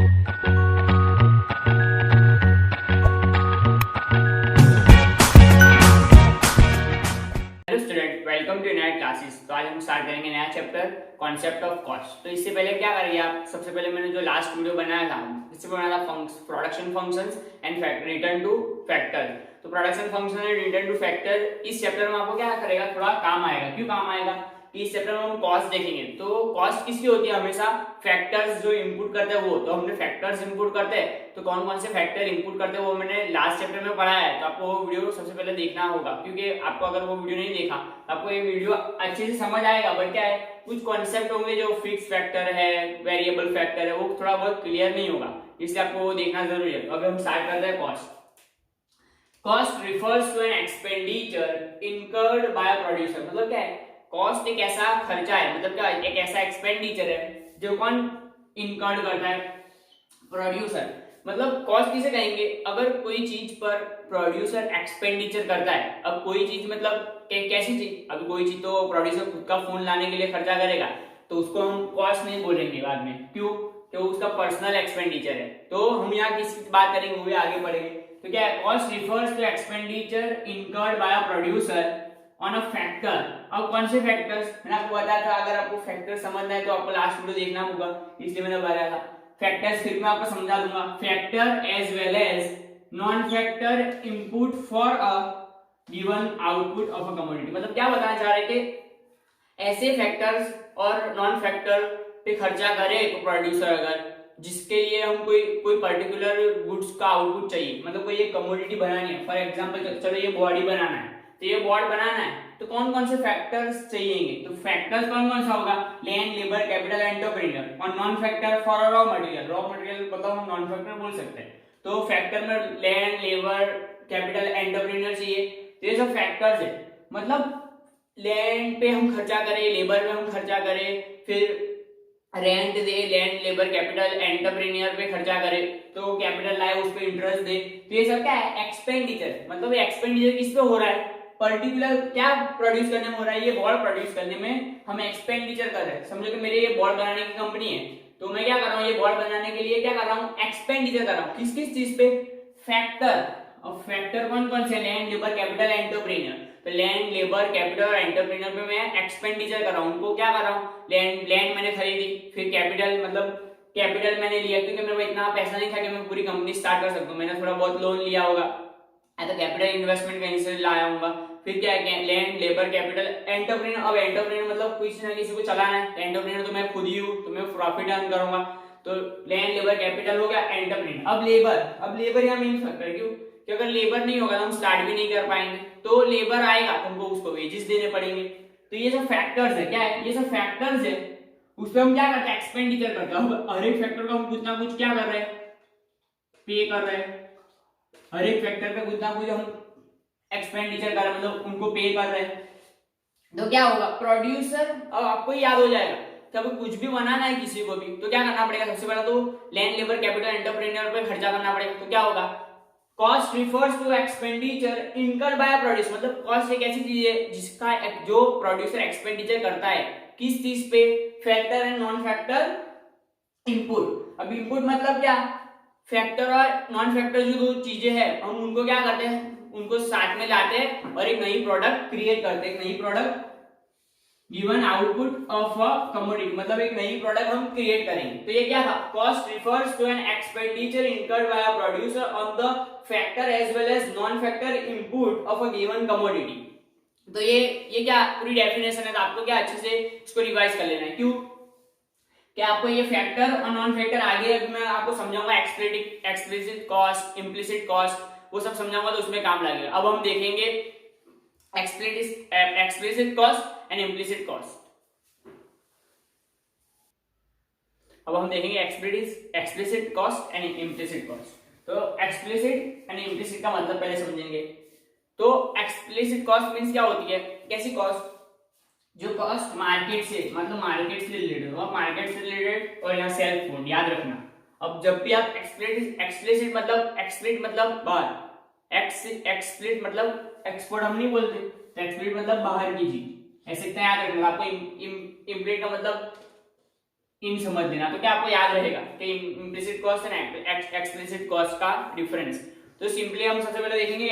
Hello student, welcome to नया classes. तो आज हम स्टार्ट करेंगे नया चैप्टर कॉन्सेप्ट ऑफ कॉस्ट। तो इससे पहले क्या करेंगे आप, सबसे पहले मैंने जो लास्ट वीडियो बनाया था इससे बनाया था production functions and return to factor. तो production function and return to factor इस चैप्टर में आपको क्या करेगा, थोड़ा काम आएगा। क्यों काम आएगा कि इस चैप्टर में हम कॉस्ट देखेंगे। तो कॉस्ट किसकी होती है, हमेशा फैक्टर्स जो इंपुट करते हैं वो। तो हमने फैक्टर्स इंपुट करते हैं, तो कौन कौन से फैक्टर इंपुट करते हैं वो मैंने लास्ट चैप्टर में पढ़ाया है। तो आपको वो वीडियो सबसे पहले देखना होगा, क्योंकि आपको अगर वो वीडियो नहीं देखा तो आपको ये वीडियो अच्छे से समझ आएगा। बट क्या है, कुछ कॉन्सेप्ट होंगे जो फिक्स फैक्टर है, वेरिएबल फैक्टर है, वो थोड़ा बहुत क्लियर नहीं होगा, इसलिए आपको वो देखना जरूरी है। तो अभी हम स्टार्ट करते हैं cost. Cost refers to an expenditure incurred by producer. मतलब क्या है, कॉस्ट एक ऐसा खर्चा है, मतलब क्या एक ऐसा एक्सपेंडिचर है जो कौन इनकर्ड करता है, प्रोड्यूसर। मतलब कॉस्ट किसे कहेंगे, अगर कोई चीज पर प्रोड्यूसर एक्सपेंडिचर करता है। अब कोई चीज मतलब कैसी चीज, अब कोई चीज तो प्रोड्यूसर खुद का फोन लाने के लिए खर्चा करेगा, तो उसको हम कॉस्ट नहीं बोलेंगे बाद में। क्यों, तो उसका पर्सनल एक्सपेंडिचर है। तो हम यहाँ किसकी बात करेंगे वो भी आगे पढ़ेंगे। तो क्या है, cost refers to expenditure incurred by a producer on a factor. अब कौन से फैक्टर्स, मैंने आपको बताया था, अगर आपको फैक्टर समझना है तो आपको लास्ट वीडियो देखना होगा, इसलिए मैंने बताया था। फैक्टर्स फिर मैं आपको समझा दूंगा। Factor as well as non factor input for a given output of a commodity. मतलब क्या बताना चाह रहे हैं कि ऐसे फैक्टर्स और नॉन फैक्टर पे खर्चा करे तो प्रोड्यूसर, अगर जिसके लिए हम कोई पर्टिकुलर गुड्स का आउटपुट चाहिए, मतलब कोई एक कमोडिटी बनानी है। फॉर एग्जांपल चलो ये बॉडी बनाना है, तो ये बोर्ड बनाना है, तो कौन कौन से फैक्टर्स चाहिएंगे। तो फैक्टर्स कौन कौन सा होगा, लैंड, लेबर, कैपिटल, एंटरप्रेन्योर। और non factor for raw material, raw material मतलब हम नॉन फैक्टर बोल सकते हैं। तो फैक्टर में लैंड, लेबर, कैपिटल, एंटरप्रेन्योर चाहिए। तो ये सब फैक्टर्स है। मतलब लैंड पे हम खर्चा करें, लेबर पे हम खर्चा करें, फिर रेंट दे, लैंड, लेबर, कैपिटल, एंटरप्रेन्योर पे खर्चा करे, तो कैपिटल लाए उस पे इंटरेस्ट दे। तो ये सब क्या है, एक्सपेंडिचर। मतलब एक्सपेंडिचर किस पे हो रहा है, पर्टिकुलर क्या प्रोड्यूस करने में हो रहा है, ये बॉल प्रोड्यूस करने में हम एक्सपेंडिचर कर रहे हैं। समझो कि मेरे ये बॉल बनाने की कंपनी है, तो मैं क्या कर रहा हूँ, ये बॉल बनाने के लिए क्या कर रहा हूँ, एक्सपेंडिचर कर रहा हूँ। किस किस चीज पे, फैक्टर। और फैक्टर कौन कौन से, लैंड, लेबर, कैपिटल, एंटरप्रेन्योर। तो लैंड, लेबर, कैपिटल और एंटरप्रेन्योर पे मैं एक्सपेंडिचर कर रहा हूँ। उनको क्या कर रहा हूँ, लैंड मैंने खरीदी, फिर कैपिटल मतलब कैपिटल मैंने लिया, क्योंकि मेरे को इतना पैसा नहीं था कि मैं पूरी कंपनी स्टार्ट कर सकूं, मैंने थोड़ा बहुत लोन लिया होगा, तो कैपिटल इन्वेस्टमेंट कहीं से लाया होगा। फिर क्या है, लैंड, लेबर, कैपिटल, एंटरप्रेन्योर। अब एंटरप्रेन्योर मतलब किसी ना किसी को चलाना है, एंटरप्रेन्योर तो मैं खुद ही हूँ, तो मैं प्रॉफिट अर्न करूंगा। तो लैंड, लेबर, कैपिटल हो गया एंटरप्रेन्योर। अब लेबर यहाँ मेन फैक्टर। क्यों, कि अगर लेबर नहीं होगा तो हम स्टार्ट भी नहीं कर पाएंगे। तो लेबर आएगा, तुमको उसको वेजेस देने पड़ेंगे। तो ये सब फैक्टर्स है। क्या है, ये सब फैक्टर्स है, उस पर हम क्या करते हैं, एक्सपेंडिचर करते हैं। हर एक फैक्टर को हम कुछ ना कुछ क्या कर रहे हैं, पे कर रहे हैं। हर एक फैक्टर पे कुछ ना कुछ हम एक्सपेंडिचर कर रहे हैं, मतलब उनको पे कर रहे हैं। तो क्या होगा, प्रोड्यूसर, अब आपको याद हो जाएगा कि अब कुछ भी बनाना है किसी को भी, तो क्या करना पड़ेगा, सबसे पहले तो लैंड, लेबर, कैपिटल, एंटरप्रेन्योर पे खर्चा करना पड़ेगा। तो क्या होगा, cost refers to expenditure incurred by producer. मतलब कॉस्ट एक ऐसी चीज है जिसका जो प्रोड्यूसर एक्सपेंडिचर करता है, किस चीज पे, factor and non factor input. अब इनपुट मतलब क्या, फैक्टर और नॉन फैक्टर जो दो चीजें हैं, हम उनको क्या करते हैं, उनको साथ में लाते हैं और एक नई प्रोडक्ट क्रिएट करते हैं, एक नई product given output of a commodity, मतलब एक नई प्रोडक्ट हम क्रिएट करेंगे। तो ये क्या था, cost refers to an expenditure incurred by a producer on the factor as well as non factor input of a given commodity. तो ये क्या पूरी डेफिनेशन है, तो आपको क्या अच्छे से इसको रिवाइज कर लेना है। क्यों, कि आपको ये फैक्टर और नॉन फैक्टर आगे मैं आपको समझाऊंगा, एक्सप्लिसिट कॉस्ट, इम्प्लिसिट कॉस्ट, वो सब समझाऊंगा, तो उसमें काम लगेगा। अब हम देखेंगे explicit cost and implicit cost. अब हम देखेंगे explicit cost and implicit cost. तो एक्सप्लिसिट एंड इम्प्लिसिट का मतलब पहले समझेंगे। तो एक्सप्लिसिट कॉस्ट मींस क्या होती है, कैसी कॉस्ट, जो कॉस्ट मार्केट से, मतलब मार्केट से रिलेटेड हो, मार्केट से रिलेटेड, और यहाँ सेल्फ फूड याद रखना। अब जब भी आप एक्सप्लिसिट मतलब बाहर, एक्सप्लिट मतलब एक्सपोर्ट हम नहीं बोलते, तो एक्सप्लिट मतलब बाहर की चीज, ऐसे इतना याद रखना। आपको इम्प्लिट का मतलब इन समझ लेना। तो क्या आपको याद रहेगा कि implicit cost and explicit cost का डिफरेंस। तो सिंपली हम सबसे पहले देखेंगे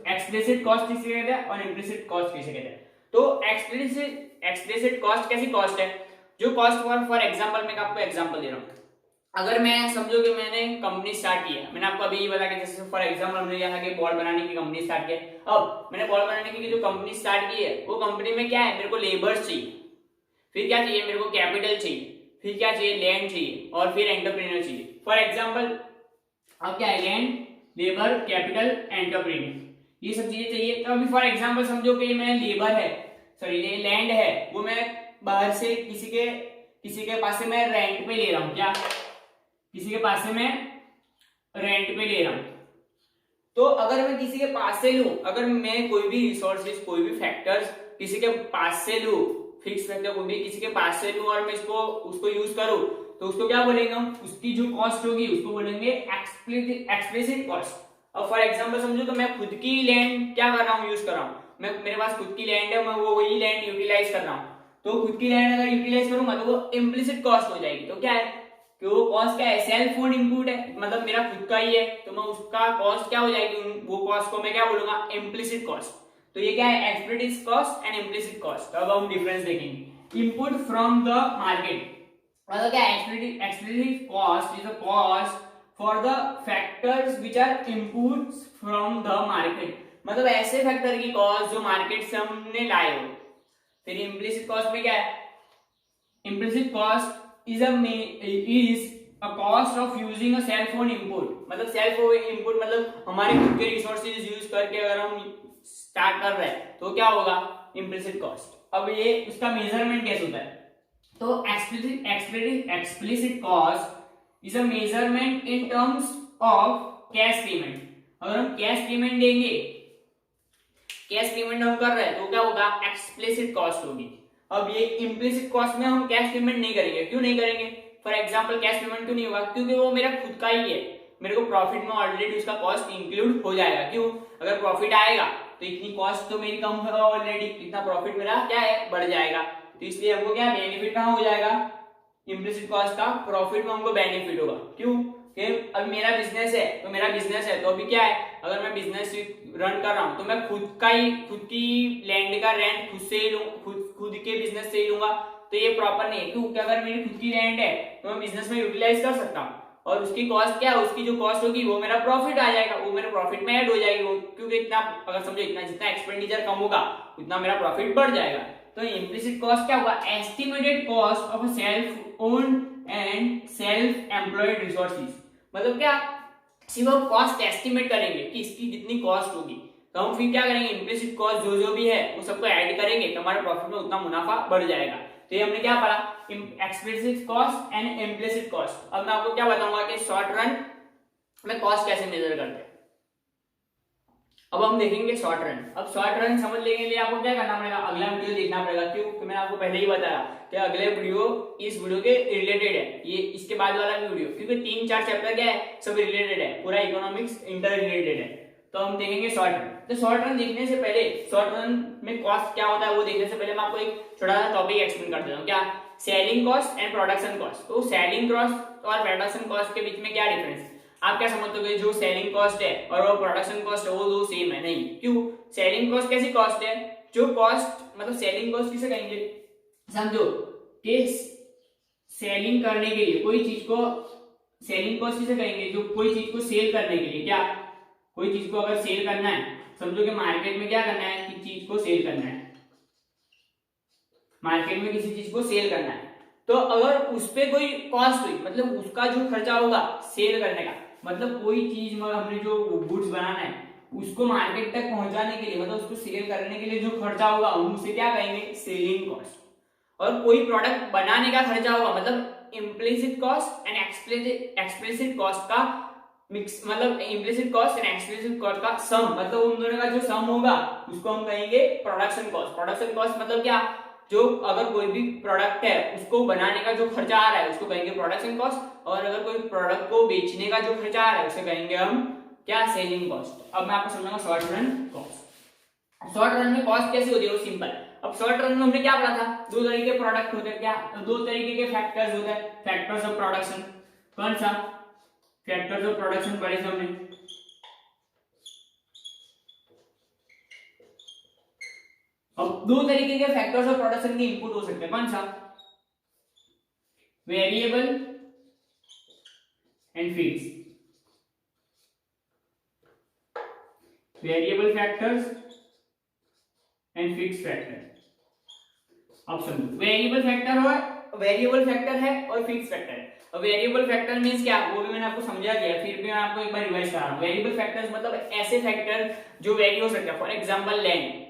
एक्सप्लिसिट कॉस्ट किसे कहते हैं और इम्प्लिसिट कॉस्ट किसे कहते हैं। तो एक्सप्लिसिट कॉस्ट कैसी कॉस्ट है, जो कॉस्ट फॉर एग्जांपल मैं आपको एग्जांपल दे रहा हूँ। अगर मैं समझो कि मैंने कंपनी स्टार्ट की है, मैंने आपको अभी ये बताया कि जैसे फॉर एग्जांपल हमने यहाँ के बॉल बनाने की कंपनी स्टार्ट की है। अब मैंने बॉल बनाने की जो कंपनी स्टार्ट की है, वो कंपनी में क्या है, मेरे को लेबर्स चाहिए, फिर क्या चाहिए, मेरे को कैपिटल चाहिए, फिर क्या चाहिए, लैंड चाहिए, और फिर एंटरप्रेन्योर चाहिए। फॉर एग्जाम्पल अब क्या है, लैंड, लेबर, कैपिटल, एंटरप्रेन्योर, ये सब चीजें चाहिए। तो अभी फॉर एग्जाम्पल समझो कि मैं लेबर है, सॉरी लैंड है, वो मैं बाहर से किसी के पास से मैं रेंट पे ले रहा हूँ, क्या किसी के पास से मैं रेंट पे ले रहा हूं। तो अगर मैं किसी के पास से लूं, अगर मैं कोई भी रिसोर्सेज, कोई भी फैक्टर्स किसी के पास से लूं, फिक्स फैक्टर कोई भी किसी के पास से लूं और मैं उसको यूज करूं, तो उसको क्या बोलेंगे हम, उसकी जो कॉस्ट होगी उसको बोलेंगे एक्सप्लिसिट कॉस्ट। अब फॉर एग्जांपल समझो तो मैं खुद की लैंड क्या कर रहा हूं, यूज कर रहा हूं, मेरे पास खुद की लैंड है, मैं वो वही लैंड यूटिलाइज कर रहा हूं। तो खुद की लैंड अगर यूटिलाइज करूंगा तो वो इम्प्लिसिट कॉस्ट हो जाएगी। तो क्या है कि वो कॉस्ट क्या है, सेल्फ ओन्ड इनपुट है, मतलब मेरा खुद का ही है, तो मैं उसका कॉस्ट क्या हो जाएगी, वो कॉस्ट को मैं क्या बोलूंगा, इम्प्लिसिट कॉस्ट। तो ये क्या है, explicit cost and implicit cost. अब हम डिफरेंस देखेंगे। इनपुट फ्रॉम द मार्केट, मतलब क्या explicit cost is a cost for the factors which are inputs from the market, मतलब ऐसे फैक्टर की कॉस्ट जो मार्केट से हमने लाए हो। फिर इम्प्लिसिट कॉस्ट में क्या है, implicit cost is a cost of using a cell phone input, मतलब सेल्फ इनपुट मतलब हमारे खुद के रिसोर्सेज यूज करके अगर हम स्टार्ट कर रहे हैं तो क्या होगा, इम्प्लिसिट कॉस्ट। अब ये उसका मेजरमेंट कैसे होता है, तो explicit cost is a measurement in terms of cash payment. अगर हम कैश पेमेंट देंगे, कैश पेमेंट हम कर रहे हैं तो क्या होगा, एक्सप्लिसिट कॉस्ट होगी। अब ये इम्प्लिसिट कॉस्ट में हम कैश पेमेंट नहीं करेंगे, क्यों नहीं करेंगे, फॉर एग्जांपल कैश पेमेंट क्यों नहीं होगा, क्योंकि वो मेरा खुद का ही है, मेरे को प्रॉफिट में ऑलरेडी उसका कॉस्ट इंक्लूड हो जाएगा। क्यों, अगर प्रॉफिट आएगा तो इतनी कॉस्ट तो मेरी कम होगा ऑलरेडी, इतना प्रॉफिट मेरा क्या है, बढ़ जाएगा। तो इसलिए हमको क्या बेनिफिट कहाँ हो जाएगा, इम्प्लिसिट कॉस्ट का प्रॉफिट में हमको बेनिफिट होगा। क्यों कि अब मेरा बिजनेस है, तो अभी क्या है, अगर मैं बिजनेस रन कर रहा हूं तो मैं खुद की लैंड का रेंट खुद से ही लूं, खुद के बिजनेस से ही लूंगा, तो ये प्रॉपर नहीं है। क्योंकि अगर मेरी खुद की लैंड है तो मैं बिजनेस में यूटिलाइज कर सकता हूँ, और उसकी कॉस्ट क्या है, उसकी जो कॉस्ट होगी वो मेरा प्रॉफिट आ जाएगा, वो मेरे प्रॉफिट में ऐड हो जाएगी वो, क्योंकि इतना अगर समझो इतना जितना एक्सपेंडिचर कम होगा उतना मेरा प्रॉफिट बढ़ जाएगा। तो इम्प्लिसिट कॉस्ट क्या होगा, estimated cost of self owned and self employed resources, मतलब क्या, सिर्फ हम कॉस्ट एस्टिमेट करेंगे कि इसकी जितनी कॉस्ट होगी, तो हम फिर क्या करेंगे, इम्प्लिसिट कॉस्ट जो भी है वो सबको ऐड करेंगे तो हमारे प्रॉफिट में उतना मुनाफा बढ़ जाएगा। तो ये हमने क्या पढ़ा, explicit cost and implicit cost. अब मैं आपको क्या बताऊंगा कि शॉर्ट रन में कॉस्ट कैसे मेजर करते हैं। अब हम देखेंगे शॉर्ट रन। अब शॉर्ट रन समझने के लिए आपको क्या करना पड़ेगा, अगला वीडियो देखना पड़ेगा। क्यों, तो मैंने आपको पहले ही बताया कि अगले वीडियो इस वीडियो के रिलेटेड है, ये इसके बाद वाला भी वीडियो, क्योंकि 3-4 चैप्टर क्या है, सब रिलेटेड है, पूरा इकोनॉमिक्स इंटर रिलेटेड है। तो हम देखेंगे शॉर्ट रन। तो शॉर्ट रन देखने से पहले, शॉर्ट रन में कॉस्ट क्या होता है वो देखने से पहले मैं आपको एक छोटा सा टॉपिक एक्सप्लेन कर देता हूँ। क्या, selling cost and production cost. तो सेलिंग कॉस्ट और प्रोडक्शन कॉस्ट के बीच में क्या डिफरेंस है, आप क्या समझते हो, जो सेलिंग कॉस्ट है और वो प्रोडक्शन कॉस्ट है वो दो सेम है? नहीं। क्यों, सेलिंग कॉस्ट कैसी कॉस्ट है, जो कॉस्ट मतलब सेलिंग कॉस्ट किसे कहेंगे, समझो कि सेलिंग करने के लिए कोई चीज को, सेलिंग कॉस्ट किसे कहेंगे, जो कोई चीज को सेल करने के लिए, क्या कोई चीज को अगर सेल करना है, समझो कि मार्केट में क्या करना है, कि चीज को सेल करना है, मार्केट में किसी चीज को सेल करना है, तो अगर उस पे कोई कॉस्ट हुई, मतलब उसका जो खर्चा होगा सेल करने का, मतलब कोई चीज हमने जो गुड्स बनाना है उसको मार्केट तक पहुंचाने के लिए, मतलब उसको सेल करने के लिए जो खर्चा होगा उसे क्या कहेंगे, सेलिंग कॉस्ट। और कोई प्रोडक्ट बनाने का खर्चा होगा, मतलब implicit cost and explicit cost का मिक्स, मतलब implicit cost and explicit cost का सम, मतलब उन दोनों का जो सम होगा उसको हम कहेंगे प्रोडक्शन कॉस्ट। प्रोडक्शन कॉस्ट मतलब क्या, जो अगर कोई भी प्रोडक्ट है उसको बनाने का जो खर्चा आ रहा है उसको कहेंगे प्रोडक्शन कॉस्ट, और अगर कोई प्रोडक्ट को बेचने का जो खर्चा आ रहा है उसे कहेंगे हम क्या, सेलिंग कॉस्ट। अब मैं आपको समझाऊंगा short run cost. Short run में कॉस्ट कैसे होती है, वो सिंपल। अब शॉर्ट रन में हमने क्या पढ़ा था, दो तरीके के प्रोडक्ट होते हैं, क्या दो तरीके के फैक्टर्स होते हैं, फैक्टर्स ऑफ प्रोडक्शन। कौन सा, फैक्टर्स ऑफ प्रोडक्शन पढ़े थे हमने। अब दो तरीके के फैक्टर्स ऑफ प्रोडक्शन के इनपुट हो सकते हैं, कौन सा, variable and fix, variable factors and fix factor. अब समझो, वेरिएबल फैक्टर और वेरिएबल फैक्टर है और फिक्स फैक्टर है। अब वेरिएबल फैक्टर मींस क्या, वो भी मैंने आपको समझा दिया, फिर भी मैं आपको एक बार रिवाइज करा रहा हूं। वेरिएबल फैक्टर्स मतलब ऐसे फैक्टर जो वेरी हो सकते हैं, for example land,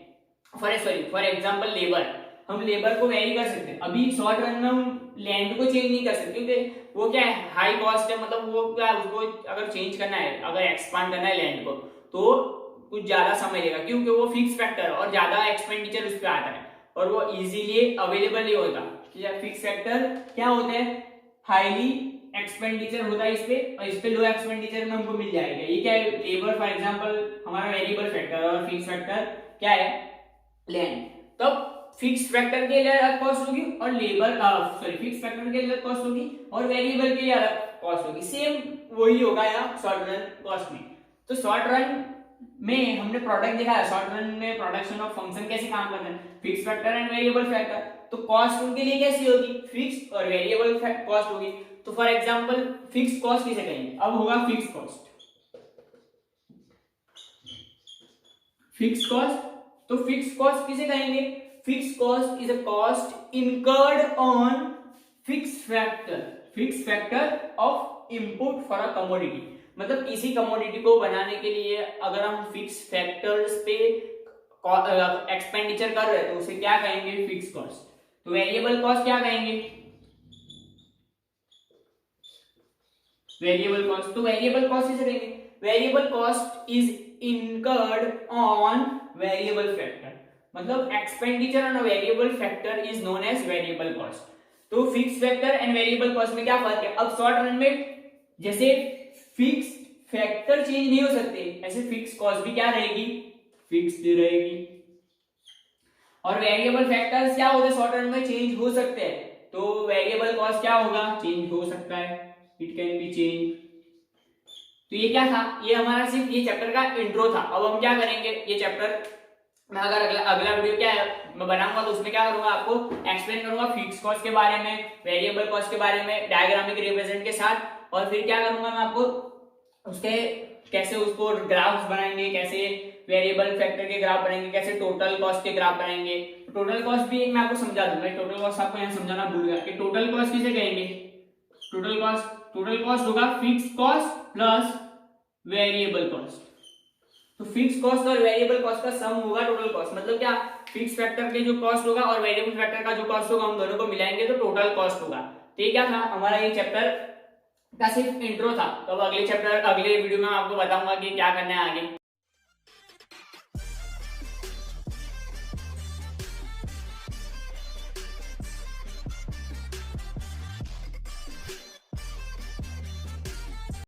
for example labour. हम लेबर को वेरी कर सकते हैं। अभी शॉर्ट रन में हम लैंड को चेंज नहीं कर सकते, क्योंकि वो क्या है, हाई कॉस्ट है, मतलब वो क्या, उसको अगर चेंज करना है, अगर एक्सपांड करना है लैंड को, तो कुछ ज्यादा समय लेगा, क्योंकि वो फिक्स फैक्टर और ज्यादा एक्सपेंडिचर उस पर आता है और वो इजीली अवेलेबल नहीं होता। फिक्स फैक्टर क्या होता है, हाईली एक्सपेंडिचर होता है इस पे, और इस पे लो एक्सपेंडिचर में हमको मिल जाएगा। ये क्या है, लेबर फॉर एग्जांपल हमारा वेरिएबल फैक्टर, और फिक्स फैक्टर क्या है, लैंड। तब फिक्स फैक्टर के लिए अलग कॉस्ट होगी और लेबर फिक्स फैक्टर के लिए अलग कॉस्ट होगी और वेरिएबल के लिए अलग कॉस्ट होगी। सेम वही होगा यहाँ शॉर्ट रन कॉस्ट में। तो शॉर्ट रन में हमने प्रोडक्ट देखा है, शॉर्ट रन में प्रोडक्शन ऑफ फंक्शन कैसे काम करते हैं, fix factor and variable factor. तो कॉस्ट उनके लिए कैसी होगी, फिक्स और वेरिएबल कॉस्ट होगी। तो फॉर एग्जांपल फिक्स कॉस्ट किसे कहेंगे, अब होगा फिक्स कॉस्ट, फिक्स कॉस्ट। तो फिक्स कॉस्ट किसे कहेंगे, fix cost is a cost incurred on fix factor of input for a commodity. मतलब किसी कमोडिटी को बनाने के लिए अगर हम फिक्स फैक्टर्स पे एक्सपेंडिचर कर रहे हैं तो उसे क्या कहेंगे, फिक्स कॉस्ट। तो वेरिएबल कॉस्ट क्या कहेंगे, वेरिएबल कॉस्ट। तो वेरिएबल कॉस्ट किसे कहेंगे, variable cost is incurred on variable factor, मतलब expenditure on a variable factor is known as variable cost. तो fix factor and variable cost में क्या फर्क है। अब शॉर्ट रन में जैसे फिक्स फैक्टर चेंज नहीं हो सकते, ऐसे फिक्स कॉस्ट भी क्या रहेगी, फिक्स्ड रहेगी। और वेरिएबल फैक्टर्स क्या होते हैं, शॉर्ट रन में चेंज हो सकते हैं। तो वेरिएबल कॉस्ट क्या होगा, चेंज हो सकता है, इट कैन बी चेंज। तो ये क्या था, ये हमारा सिर्फ ये चैप्टर का इंट्रो था। अब हम क्या करेंगे, ये चैप्टर मैं अगर अगला वीडियो क्या है मैं बनाऊंगा तो उसमें क्या करूंगा, आपको एक्सप्लेन करूंगा फिक्स कॉस्ट के बारे में, वेरिएबल कॉस्ट के बारे में डायग्रामिक रिप्रेजेंट के साथ। और फिर क्या करूंगा मैं आपको उसके कैसे उसको ग्राफ्स बनाएंगे, कैसे वेरिएबल फैक्टर के ग्राफ बनाएंगे, कैसे टोटल कॉस्ट के ग्राफ बनाएंगे। टोटल कॉस्ट भी मैं आपको समझा दूंगा, टोटल कॉस्ट आपको यहाँ समझाना भूल गया कि टोटल कॉस्ट किसे कहेंगे। टोटल कॉस्ट होगा fix cost plus variable cost. तो फिक्स कॉस्ट और वेरिएबल कॉस्ट का सम होगा टोटल कॉस्ट। मतलब क्या, फिक्स फैक्टर के जो कॉस्ट होगा और वेरिएबल फैक्टर का जो कॉस्ट होगा, हम दोनों को मिलाएंगे तो टोटल कॉस्ट होगा। तो ये क्या था, हमारा ये चैप्टर का सिर्फ इंट्रो था। तो अब अगले वीडियो में मैं आपको बताऊंगा कि क्या करना है आगे।